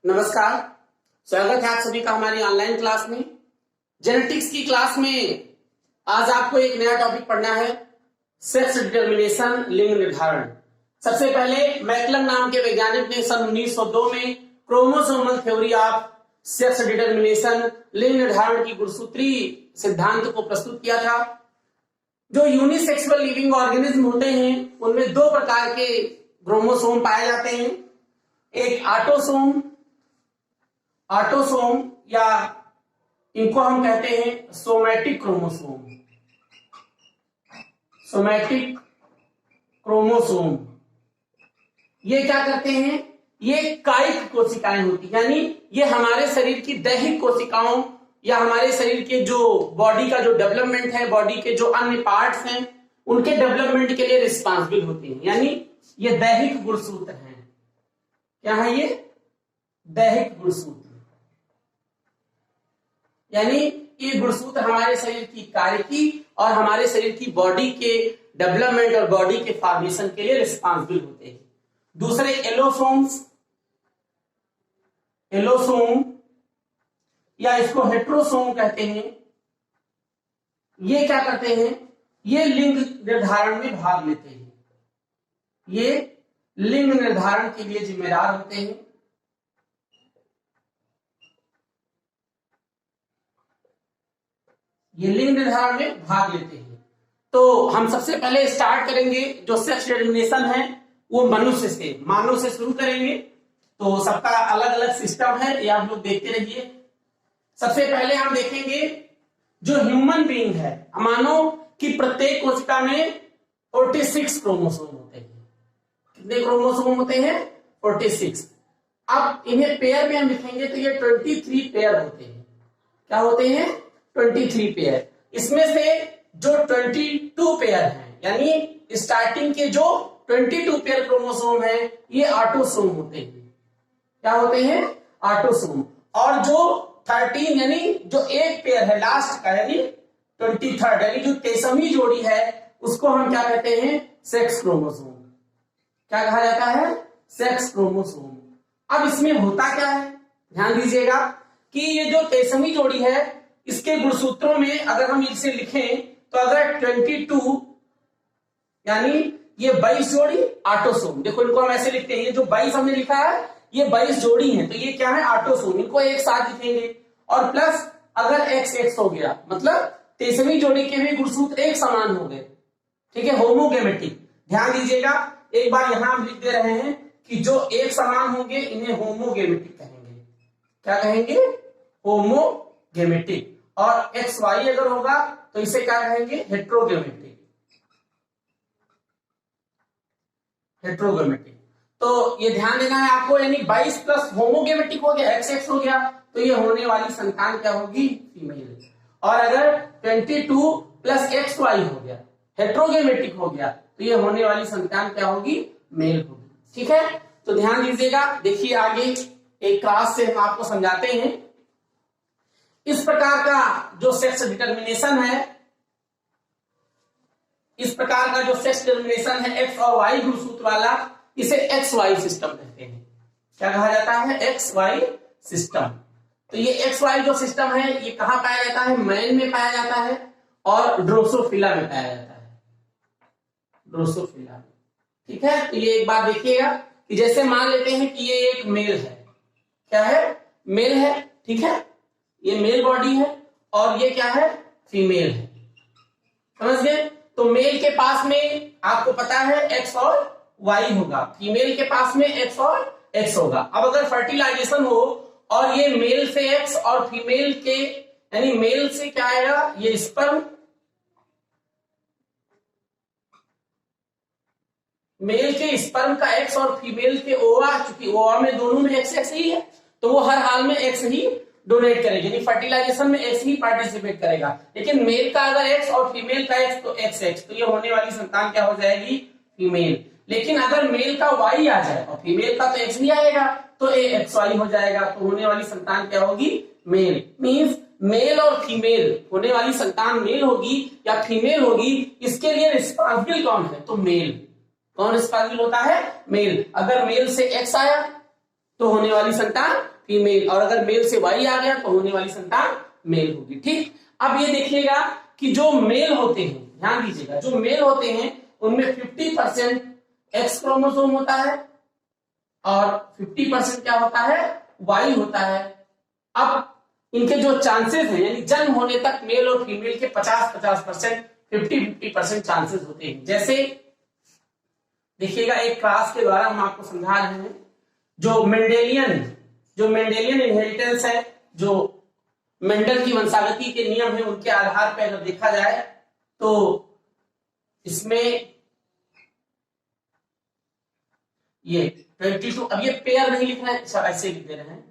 नमस्कार, स्वागत है आप सभी का हमारी ऑनलाइन क्लास में। जेनेटिक्स की क्लास में आज आपको एक नया टॉपिक पढ़ना है, सेक्स डिटर्मिनेशन, लिंग निर्धारण। सबसे पहले मैकलम नाम के वैज्ञानिक ने सन 1902 में chromosomal theory of sex determination, लिंग निर्धारण की गुणसूत्री सिद्धांत को प्रस्तुत किया था। जो यूनिसेक्सुअल लिविंग ऑर्गेनिज्म होते हैं उनमें दो प्रकार के क्रोमोसोम पाए जाते हैं, एक ऑटोसोम या इनको हम कहते हैं सोमैटिक क्रोमोसोम। ये क्या करते हैं, ये कायिक कोशिकाएं होती, यानी ये हमारे शरीर की दैहिक कोशिकाओं या हमारे शरीर के जो बॉडी का जो डेवलपमेंट है, बॉडी के जो अन्य पार्ट्स हैं उनके डेवलपमेंट के लिए रिस्पॉन्सिबल होती हैं, यानी ये दैहिक गुणसूत्र हैं। क्या है ये? दैहिक गुणसूत्र, यानी ये गुणसूत्र हमारे शरीर की कार्य की और हमारे शरीर की बॉडी के डेवलपमेंट और बॉडी के फॉर्मेशन के लिए रिस्पॉन्सिबल होते हैं। दूसरे एलोसोम या इसको हेट्रोसोम कहते हैं। ये क्या करते हैं, ये लिंग निर्धारण में भाग लेते हैं, ये लिंग निर्धारण के लिए जिम्मेदार होते हैं। ये लिंग निर्धारण में भाग लेते हैं। तो हम सबसे पहले स्टार्ट करेंगे, जो सेक्स डिटर्मिनेशन है वो मनुष्य से, मानव से शुरू करेंगे। तो सबका अलग अलग सिस्टम है, ये आप लोग देखते रहिए। सबसे पहले हम देखेंगे जो ह्यूमन बीइंग है, मानव की प्रत्येक कोशिका में 46 क्रोमोसोम होते हैं। कितने क्रोमोसोम होते हैं? 46। अब इन्हें पेयर में हम लिखेंगे तो ये 23 पेयर होते हैं। क्या होते हैं? 23 पेयर। इसमें से जो 22 पेयर हैं, यानी स्टार्टिंग के जो 22 पेयर क्रोमोसोम है ये ऑटोसोम होते हैं। क्या होते हैं? ऑटोसोम। और जो 13 यानी जो एक पेयर है लास्ट का, यानी 23rd यानी जो 23वीं जोड़ी है उसको हम क्या कहते हैं? Sex chromosome. क्या कहा जाता है? Sex chromosome. अब इसमें होता क्या है, ध्यान दीजिएगा कि ये जो 23वीं जोड़ी है इसके गुणसूत्रों में अगर हम इसे लिखें तो अगर 22 यानी ये 22 जोड़ी ऑटोसोम, देखो इनको हम ऐसे लिखते हैं, ये जो 22 हमने लिखा है ये 22 जोड़ी है, तो ये क्या है? ऑटोसोम। इनको एक साथ लिखेंगे और प्लस अगर XX हो गया, मतलब 23वीं जोड़ी के भी गुणसूत्र एक समान हो गए, ठीक है, होमोगेमेटिक। ध्यान दीजिएगा, एक बार यहां हम लिख दे रहे हैं कि जो एक समान होंगे इन्हें होमोगेमेटिक कहेंगे। क्या कहेंगे? होमोगेमेटिक। और XY अगर होगा तो इसे क्या कहेंगे? हेट्रोगेमेटिक। तो ये ध्यान देना है आपको, यानी 22 प्लस होमोगेमेटिक हो गया, XX हो गया, तो ये होने वाली संतान क्या होगी? फीमेल। और अगर 22 प्लस XY हो गया, हेट्रोगेमेटिक हो गया, तो ये होने वाली संतान क्या होगी? मेल होगी। ठीक है, तो ध्यान दीजिएगा। देखिए आगे एक क्लास से हम आपको समझाते हैं। इस प्रकार का जो सेक्स डिटर्मिनेशन है, इस प्रकार का जो सेक्स डिटर्मिनेशन है X और Y गुणसूत्र वाला, इसे XY सिस्टम कहते हैं। क्या कहा जाता है? XY system. तो ये XY जो सिस्टम है ये कहां पाया जाता है? मैन में पाया जाता है और ड्रोसोफिला में पाया जाता है, ड्रोसोफिला। ठीक है, तो ये एक बात देखिएगा कि जैसे मान लेते हैं कि ये एक मेल है। क्या है? मेल है। ठीक है, ये मेल बॉडी है और ये क्या है? फीमेल है। समझ गए? तो मेल के पास में आपको पता है X और Y होगा, फीमेल के पास में X और X होगा। अब अगर फर्टिलाइजेशन हो और ये मेल से X और फीमेल के, यानी मेल से क्या आएगा? ये स्पर्म, मेल के स्पर्म का X और फीमेल के ओवा, चूंकि ओवा में दोनों में XX ही है तो वो हर हाल में X ही डोनेट करेगी, यानी फर्टिलाइजेशन में X ही पार्टिसिपेट करेगा। लेकिन मेल का अगर X और फीमेल का X तो XX, तो ये होने वाली संतान क्या हो जाएगी? फीमेल। लेकिन अगर मेल का Y आ जाए और फीमेल का तो X भी आएगा तो XY हो जाएगा, तो होने वाली संतान क्या होगी? मेल। मींस मेल और फीमेल, होने वाली संतान मेल होगी या फीमेल होगी, इसके लिए रिस्पॉन्सिबल कौन है? तो मेल। कौन रिस्पॉन्सिबल होता है? मेल। अगर मेल से X आया तो होने वाली संतान फीमेल, और अगर मेल से वाई आ गया तो होने वाली संतान मेल होगी। ठीक, अब ये देखिएगा कि जो मेल होते हैं, ध्यान दीजिएगा, जो मेल होते हैं उनमें 50% एक्स क्रोमोसोम होता है और 50% क्या होता है, वाई होता है। अब इनके जो चांसेस हैं, यानी जन्म होने तक मेल और फीमेल के 50-50%, 50-50% चांसेस होते हैं। जैसे देखिएगा, एक क्लास के द्वारा हम आपको समझा रहे हैं, जो मेंडेलियन इनहेरिटेंस है, जो मेंडल की वंशागति के नियम है, उनके आधार पर अगर देखा जाए तो इसमें ये 22, अब ये पेयर नहीं लिख रहे हैं, ऐसे लिख दे रहे हैं,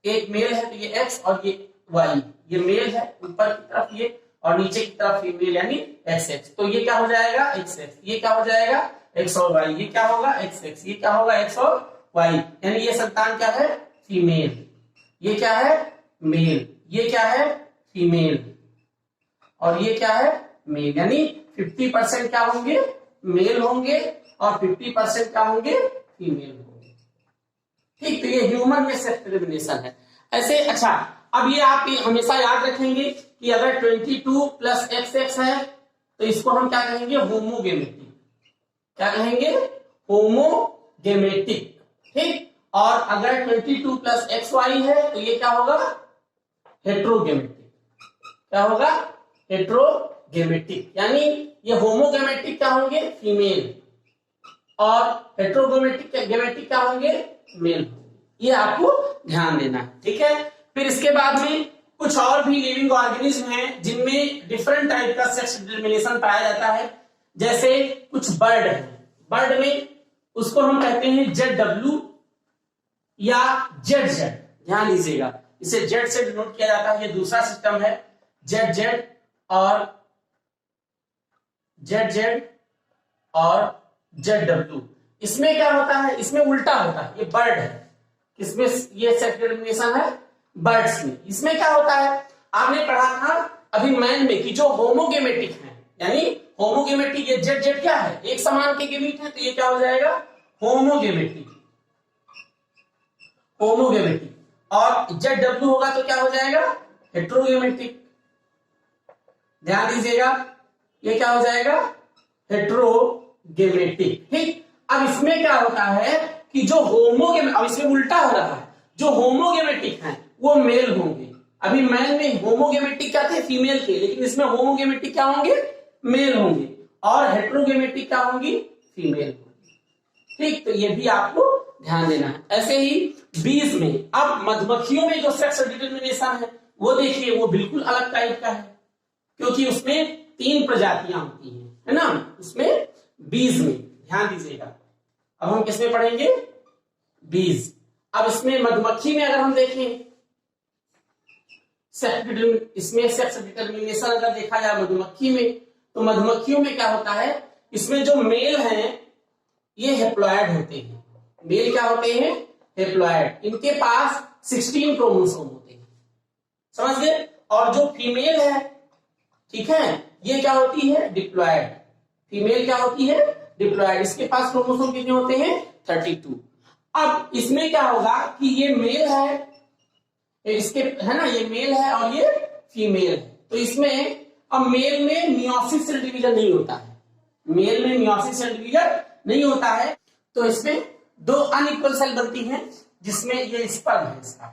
एक मेल है तो ये एक्स और ये वाई, ये मेल है ऊपर की तरफ ये, और नीचे की तरफ फीमेल यानी एक्स एक्स, तो ये क्या हो जाएगा एक्स एक्स, ये क्या हो जाएगा एक्स और वाई, ये क्या होगा एक्स एक्स, ये क्या होगा एक्स और वाई, यानी ये संतान क्या है फीमेल, ये क्या है मेल, ये क्या है फीमेल, और ये क्या है मेल, यानी 50% क्या होंगे मेल होंगे और 50% क्या होंगे फीमेल होंगे। ठीक, तो ये ह्यूमन में सेक्स डिटरमिनेशन है ऐसे। अच्छा, अब ये आप हमेशा याद रखेंगे कि अगर 22 प्लस XX है तो इसको हम क्या कहेंगे होमोगेमेटिक, क्या कहेंगे होमोगेमेटिक। ठीक, और अगर 22 प्लस XY है तो ये क्या होगा हेट्रोगेमेटिक, क्या होगा हेट्रोगेमेटिक, यानी ये होमोगेमेटिक क्या होंगे फीमेल और हेट्रोगेमेटिक क्या होंगे मेल, ये आपको ध्यान देना है। ठीक है, फिर इसके बाद में कुछ और भी लिविंग ऑर्गेनिज्म हैं जिनमें डिफरेंट टाइप का सेक्स डिटरमिनेशन पाया जाता है। जैसे कुछ बर्ड है, बर्ड में उसको हम कहते हैं ZW या ZZ, ध्यान दीजिएगा, इसे Z से डिनोट किया जाता है, ये दूसरा सिस्टम है ZZ और ZZ और ZW। इसमें क्या होता है, इसमें उल्टा होता है, ये बर्ड है, इसमें ये सेक्स डिटरमिनेशन है बर्ड्स में। इसमें क्या होता है, आपने पढ़ा था अभी मैन में कि जो होमोगेमेटिक है, यानी होमोगेमेटिक, ये ZZ क्या है एक समान के गेमीट है, तो ये क्या हो जाएगा होमोगेमेटिक, और ZW होगा तो क्या हो जाएगा हेट्रोगेमेटिक, ध्यान दीजिएगा, ये क्या हो जाएगा हेट्रोगेमेटिक। ठीक, अब इसमें क्या होता है कि जो अब इसमें उल्टा हो रहा है, जो होमोगेमेटिक हैं वो मेल होंगे। अभी मैन में होमोगेमेटिक क्या थे फीमेल के, लेकिन इसमें होमोगेमेटिक क्या होंगे मेल होंगे, और हेट्रोगेमेटिक क्या होंगी फीमेल होंगी। ठीक, तो ये भी आपको ध्यान देना है। ऐसे ही बीज में, अब मधुमक्खियों में जो सेक्स डिटरमिनेशन है वो देखिए, वो बिल्कुल अलग टाइप का है, क्योंकि उसमें 3 प्रजातियां होती हैं, है ना, उसमें बीज में, ध्यान दीजिएगा। अब हम किसमें पढ़ेंगे बीज। अब इसमें मधुमक्खी में अगर हम देखें इसमें सेक्स डिटरमिनेशन अगर देखा जाए मधुमक्खी में, तो मधुमक्खियों में क्या होता है, इसमें जो मेल हैं ये हेप्लॉयड होते हैं, मेल क्या होते हैं हेप्लॉयड, इनके पास 16 क्रोमोसोम होते हैं, समझ गए, और जो फीमेल है, ठीक है, ये क्या होती है डिप्लॉयड, फीमेल क्या होती है डिप्लॉयड, इसके पास क्रोमोसोम कितने होते हैं 32। अब इसमें क्या होगा कि ये मेल है, इसके है ना, ये मेल है और ये फीमेल है, तो इसमें अब मेल में मियोसिस सेल डिवीजन नहीं होता है, मेल में मियोसिस सेल डिवीजन नहीं होता है, तो इसमें 2 अनइक्वल सेल बनती हैं, जिसमें ये स्पर्म है, इसका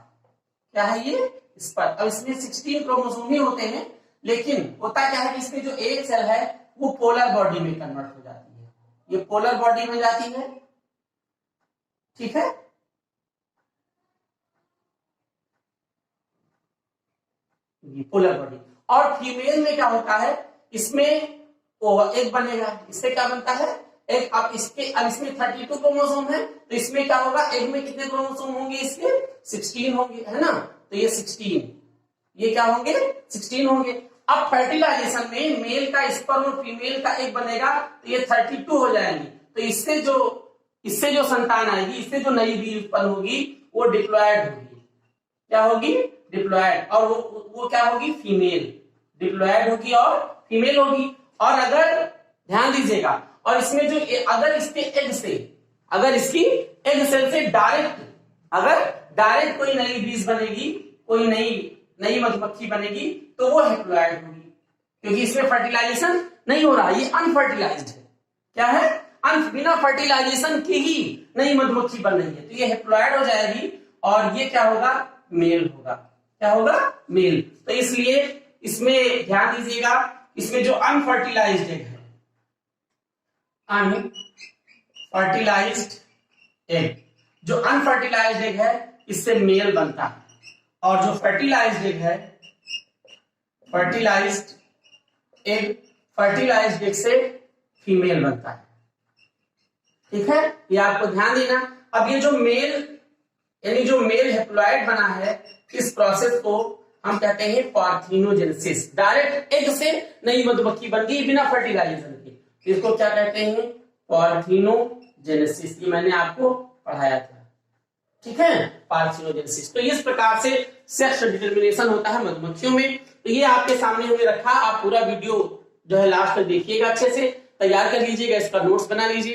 क्या है ये स्पर्म। अब इसमें 16 क्रोमोसोम ही होते हैं, लेकिन होता क्या है कि इसमें जो एक सेल है वो पोलर बॉडी में कन्वर्ट हो जाती है, ये पोलर बॉडी में जाती है, ठीक है, ये पोलर बॉडी। और फीमेल में क्या होता है, इसमें एक बनेगा, इससे क्या बनता है एक। अब इसमें 32 क्रोमोसोम है, तो इसमें क्या होगा, एक में कितने क्रोमोसोम होंगे इसके 16 होंगे, है ना, तो ये 16, ये क्या होंगे 16 होंगे। अब फर्टिलाइजेशन में मेल का स्पर्म और फीमेल का एक बनेगा, तो ये 32 हो जाएंगे, तो इससे जो संतान आएगी, इससे जो नई बीज उत्पन्न होगी वो डिप्लॉयड होगी, क्या होगी डिप्लॉयड, और वो क्या होगी फीमेल, डिप्लॉयड होगी और फीमेल होगी। और अगर ध्यान दीजिएगा, और इसमें जो अगर इसके एग सेल से डायरेक्ट अगर डायरेक्ट कोई नई बीज बनेगी, कोई नई मधुमक्खी बनेगी तो वो हैप्लॉइड होगी, क्योंकि इसमें फर्टिलाइजेशन नहीं हो रहा, ये अनफर्टिलाइज्ड है। क्या है? बिना फर्टिलाइजेशन के ही नई मधुमक्खी बन रही है, तो ये हैप्लॉइड हो जाएगी और ये क्या होगा? मेल होगा। क्या होगा? मेल। तो इसलिए इसमें ध्यान दीजिएगा, इसमें जो अनफर्टिलाइज्ड एग है, अनफर्टिलाइज्ड एग, जो अनफर्टिलाइज्ड एग है इससे मेल बनता है, और जो फर्टिलाइज्ड एग है, फर्टिलाइज्ड एग से फीमेल बनता है। ठीक है, ये आपको ध्यान देना। अब ये जो मेल, यानी जो मेल हैप्लॉइड बना है, इस प्रोसेस को हम कहते हैं पार्थिनोजेनेसिस। डायरेक्ट एग से नई मधुमक्खी बन गई बिना फर्टिलाइजेशन के, इसको क्या कहते हैं? पार्थिनोजेनेसिस। ये मैंने आपको पढ़ाया था। ठीक है, पार्थिनोजेनेसिस। तो इस प्रकार से सेक्स डिटरमिनेशन होता है मधुमक्खियों में। तो ये आपके सामने हमने रखा, आप पूरा वीडियो जो है लास्ट तक देखिएगा, अच्छे से तैयार कर लीजिएगा, इसका नोट्स बना लीजिए।